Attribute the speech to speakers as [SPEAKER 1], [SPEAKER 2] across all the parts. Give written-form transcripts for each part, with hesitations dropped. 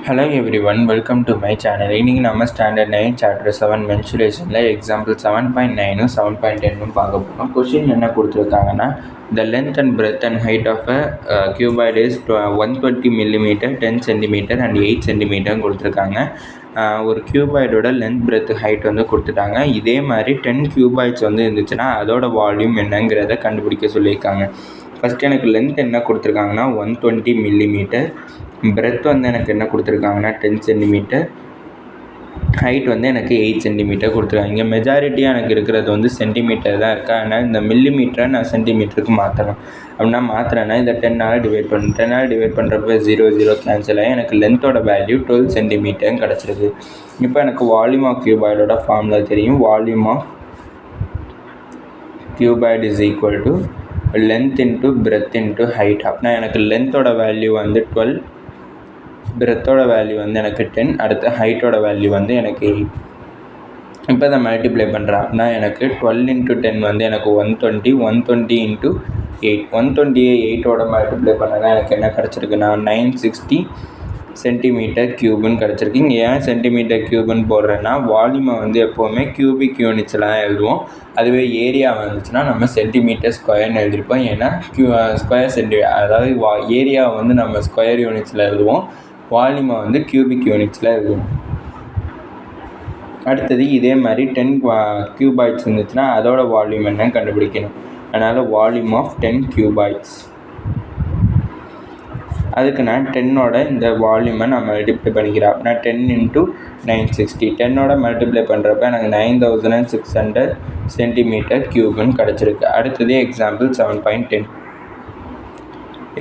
[SPEAKER 1] Hello everyone, welcome to my channel. இன்னைக்கு நம்ம standard 9 chapter 7 மென்சுரேஷனில் example 7.9 7.10 பார்க்க போகிறோம். கொஷின் என்ன கொடுத்துருக்காங்கன்னா, the length and breadth and height of a cuboid is 120 mm, 10 cm and 8 cm கொடுத்துருக்காங்க. ஒரு கியூபாய்டோட லென்த் பிரெத் ஹைட் வந்து கொடுத்துட்டாங்க. இதே மாதிரி 10 கியூபாய்ட்ஸ் வந்து இருந்துச்சுன்னா அதோட வால்யூம் என்னங்கிறத கண்டுபிடிக்க சொல்லியிருக்காங்க. ஃபஸ்ட்டு எனக்கு லென்த் என்ன கொடுத்துருக்காங்கன்னா 120 mm, பிரெத் வந்து எனக்கு என்ன கொடுத்துருக்காங்கன்னா 10 cm, ஹைட் வந்து எனக்கு 8 cm கொடுத்துருக்காங்க. இங்கே மெஜாரிட்டியாக எனக்கு இருக்கிறது வந்து சென்டிமீட்டர் தான் இருக்கா. ஆனால் இந்த மில்லிமீட்டரை நான் சென்டிமீட்டருக்கு மாற்றணும். அப்படின்னா மாத்திரன்னா இந்த 10ஆல் டிவைட் பண்ணணும். 10ஆல் டிவைட் பண்ணுறப்ப 0 கேன்சல் ஆகி எனக்கு லென்த்தோட வேல்யூ 12 cm கிடச்சிருக்கு. இப்போ எனக்கு வால்யூம் ஆஃப் கியூபாய்டோட ஃபார்முலா தெரியும். Volume of cuboid is equal to length into breadth into height. அப்படின்னா எனக்கு லென்த்தோட வேல்யூ வந்து 12, பிரெத்தோட வேல்யூ வந்து எனக்கு 10, அடுத்து ஹைட்டோட வேல்யூ வந்து எனக்கு 8. இப்போ அதை மல்டிப்ளை பண்ணுறேன். அப்படின்னா எனக்கு 12 × 10 வந்து எனக்கு 120, 120 × 8, 120 8ஓட மல்டிப்ளை பண்ணதான் எனக்கு என்ன கிடச்சிருக்குன்னா 960 சென்டிமீட்டர் க்யூப்னு கிடச்சிருக்கு. இங்கே ஏன் சென்டிமீட்டர் க்யூப்னு போடுறேன்னா, வால்யூமை வந்து எப்போவுமே கியூபிக் யூனிட்ஸ்லாம் எழுதுவோம். அதுவே ஏரியா வந்துச்சுன்னா நம்ம சென்டிமீட்டர் ஸ்கொயர்னு எழுதிருப்போம். ஏன்னா ஸ்கொயர் அதாவது ஏரியாவை வந்து நம்ம ஸ்கொயர் யூனிட்ஸில் எழுதுவோம், வால்யூமை வந்து கியூபிக் யூனிட்ஸில் எழுதுவோம். அடுத்தது இதே மாதிரி 10 கியூபாய்ட்ஸ் இருந்துச்சுன்னா அதோட வால்யூம் என்ன கண்டுபிடிக்கணும். அதனால் வால்யூம் ஆஃப் 10 கியூபாய்ட்ஸ், அதுக்கு நான் 10ஓட இந்த வால்யூமை நான் மல்டிப்ளை பண்ணிக்கிறேன். அப்படின்னா 10 × 960, 10ஓட மல்டிப்ளை பண்ணுறப்ப எனக்கு 9600 சென்டிமீட்டர் க்யூப்னு கிடச்சிருக்கு. அடுத்தது எக்ஸாம்பிள் 7.10.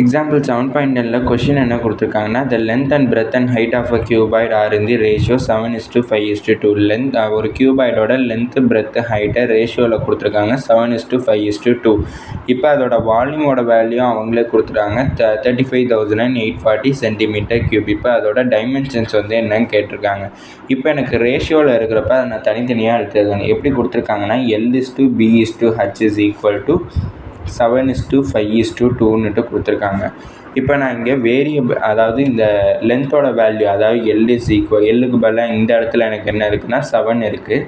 [SPEAKER 1] எக்ஸாம்பிள் 7.10ல் கொஷின் என்ன கொடுத்துருக்காங்கன்னா, the length and breadth and height of a cuboid are in the ratio 7:5:2. Length ஒரு கியூபாய்டோட லென்த்து பிரெத்து ஹைட்டை ரேஷியோவில் கொடுத்துருக்காங்க 7:5:2. இப்போ அதோட வால்யூமோட வேல்யூ அவங்களே கொடுத்துருக்காங்க 35,840 சென்டிமீட்டர் க்யூப். இப்போ அதோட டைமென்ஷன்ஸ் வந்து என்னன்னு கேட்டிருக்காங்க. இப்போ எனக்கு ரேஷியோவில் இருக்கிறப்ப அதை நான் தனித்தனியாக எடுத்துருக்கேன். எப்படி கொடுத்துருக்காங்கன்னா L/B/H is equal to 7:5:2 கொடுத்துருக்காங்க. இப்போ நான் இங்கே வேரியபிள், அதாவது இந்த லென்த்தோட வேல்யூ, அதாவது எல்லுக்கு பதிலாக இந்த இடத்துல எனக்கு என்ன இருக்குன்னா 7 இருக்குது.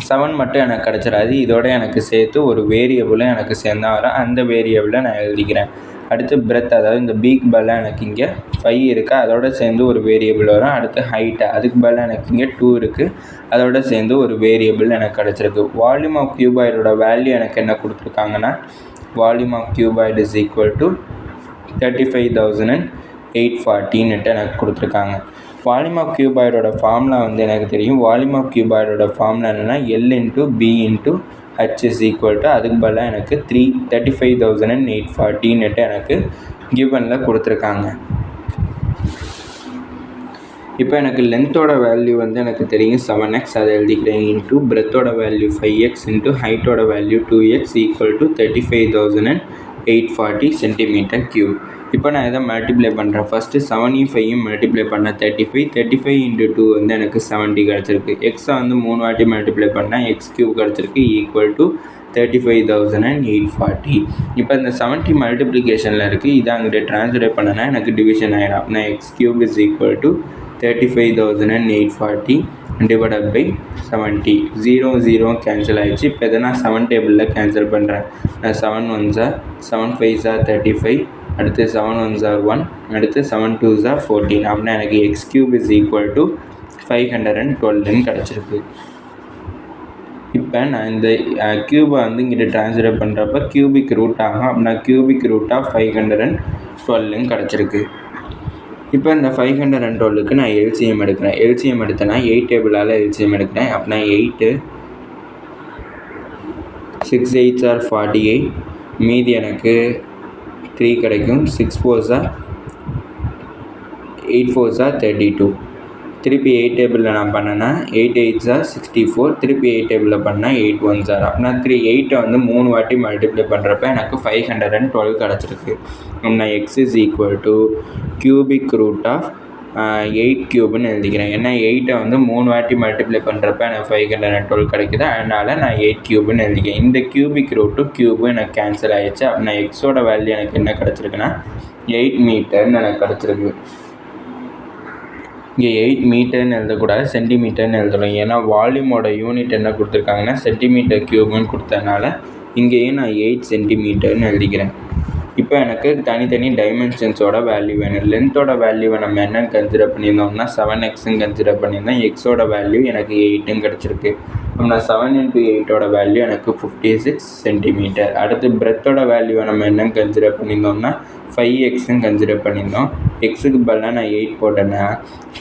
[SPEAKER 1] 7 மட்டும் எனக்கு கிடச்சிடாது, இதோட எனக்கு சேர்த்து ஒரு வேரியபிளும் எனக்கு சேர்ந்தா வரும். அந்த வேரியபிளை நான் எழுதிக்கிறேன். அடுத்து பிரெத், அதாவது இந்த பீக்கு பதிலாக எனக்கு இங்கே 5 இருக்குது, அதோட சேர்ந்து ஒரு வேரியபிள் வரும். அடுத்து ஹைட்டு, அதுக்கு பதிலாக எனக்கு இங்கே 2 இருக்குது, அதோட சேர்ந்து ஒரு வேரியபிள் எனக்கு கிடச்சிருக்கு. வால்யூம் ஆஃப் கியூபாய்டோட வேல்யூ எனக்கு என்ன கொடுத்துருக்காங்கன்னா, volume of cuboid is equal to 35,840 எனக்கு கொடுத்துருக்காங்க. வால்யூம் ஆஃப் கியூபாய்டோட ஃபார்முலா வந்து எனக்கு தெரியும். வால்யூம் ஆஃப் கியூபாய்டோட ஃபார்முலா என்னென்னா L/B/H இஸ் ஈக்குவல் டு, அதுக்கு பதிலாக எனக்கு 35,840 எனக்கு கிவனில் கொடுத்துருக்காங்க. இப்போ எனக்கு லென்த்தோட வேல்யூ வந்து எனக்கு தெரியும் 7x, அதை எழுதிக்கிறேன். இன்ட்டு பிரெத்தோட வேல்யூ 5x இன்ட்டு ஹைட்டோட value 2x equal to 35,840 centimetre cube. இப்போ நான் இதை மல்டிப்ளை பண்ணுறேன். ஃபஸ்ட்டு 7 5 மல்டிப்ளை பண்ண 35 × 2 வந்து எனக்கு 70 கிடச்சிருக்கு. எக்ஸை வந்து 3 வாட்டி மல்டிப்ளை பண்ணால் எக்ஸ் க்யூப் கிடச்சிருக்கு ஈக்குவல் டு 35,840. இப்போ இந்த 70 மல்டிப்ளிகேஷனில் இருக்குது, இதை அங்கிட்ட ட்ரான்ஸ்லேட் பண்ணனா எனக்கு டிவிஷன் ஆகிடும். அப்படின்னா x cube is equal to 35,840 divided by 70. 0 cancel ஆகிடுச்சு. இப்போ இதை நான் 7 டேபிளில் கேன்சல் பண்ணுறேன். நான் 7 1s 7 5s 35, அடுத்து 7 1s 1, அடுத்து 7 2s 14. அப்படின்னா எனக்கு X cube is equal to 512 கிடச்சிருக்கு. இப்போ நான் இந்த க்யூபை வந்து இங்கிட்ட ட்ரான்ஸ்லேட் பண்ணுறப்ப கியூபிக் ரூட் ஆகும். அப்படின்னா கியூபிக் ரூட் ஆஃப் 512 கிடச்சிருக்கு. இப்போ இந்த 512க்கு நான் எல்சிஎம் எடுக்கிறேன். எல்சிஎம் எடுத்தேன்னா 8 டேபிளால் எல்சிஎம் எடுக்கிறேன். அப்படின்னா 8 6 8s 48, மீதி எனக்கு 3 கிடைக்கும். 6 4s 8 4s 32. திருப்பி 8 டேபிளில் நான் பண்ணேன்னா 8 8s 64, திருப்பி 8 டேபிளில் பண்ணால் 8 1s. அப்படின்னா 8 வந்து 3 வாட்டி மல்டிப்ளை பண்ணுறப்ப எனக்கு 512 கிடச்சிருக்கு. அப்படின்னா x is equal to cubic root of 8 க்யூப்னு எழுதிக்கிறேன். ஏன்னா 8 வந்து 3 வாட்டி மல்டிப்ளை பண்ணுறப்ப எனக்கு 512 கிடைக்குது. அதனால் நான் 8 க்யூப்னு எழுதிக்கிறேன். இந்த கியூபிக் ரூட்டும் க்யூபும் எனக்கு கேன்சல் ஆகிடுச்சு. அப்படின்னா எக்ஸோட வேல்யூ எனக்கு என்ன கிடச்சிருக்குன்னா 8 மீட்டர்னு எனக்கு கிடச்சிருக்கு. இங்கே 8 மீட்டர்னு எழுதக்கூடாது, சென்டிமீட்டர்னு எழுதணும். ஏன்னா வால்யூமோட யூனிட் என்ன கொடுத்துருக்காங்கன்னா சென்டிமீட்டர் க்யூப்னு கொடுத்ததுனால இங்கேயும் நான் 8 சென்டிமீட்டர்னு எழுதிக்கிறேன். இப்போ எனக்கு தனித்தனி டைமென்ஷன்ஸோட வேல்யூ வேணும். லென்த்தோட வேல்யூவை நம்ம என்னன்னு கன்சிடர் பண்ணியிருந்தோம்னா 7xன்னு கன்சிடர் பண்ணியிருந்தோம். எக்ஸோட வேல்யூ எனக்கு 8ன்னு கிடச்சிருக்கு. நம்ம 7 × 8ஓட வேல்யூ எனக்கு 56 சென்டிமீட்டர். அடுத்து பிரெத்தோட வேல்யூவை நம்ம என்னன்னு கன்சிடர் பண்ணியிருந்தோம்னா 5xன்னு கன்சிடர் பண்ணியிருந்தோம். எக்ஸுக்கு பதிலாக நான் 8 போட்டேன்னா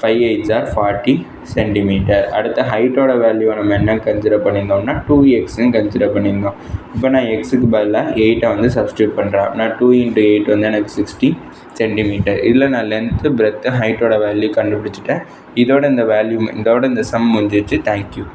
[SPEAKER 1] 5 8s are 40 சென்டிமீட்டர். அடுத்து ஹைட்டோட வேல்யூவை நம்ம என்னன்னு கன்சிடர் பண்ணியிருந்தோம்னா 2xன்னு கன்சிடர் பண்ணியிருந்தோம். இப்போ நான் எக்ஸுக்கு பதிலாக 8ஐ வந்து சப்ஸ்டியூட் பண்ணுறேன். நான் 2 × 8 வந்து எனக்கு 60 சென்டிமீட்டர். இதில் நான் லென்த்து பிரெத்து ஹைட்டோட வேல்யூ கண்டுபிடிச்சிட்டேன். இதோட இந்த சம் முடிஞ்சிச்சு. தேங்க்யூ.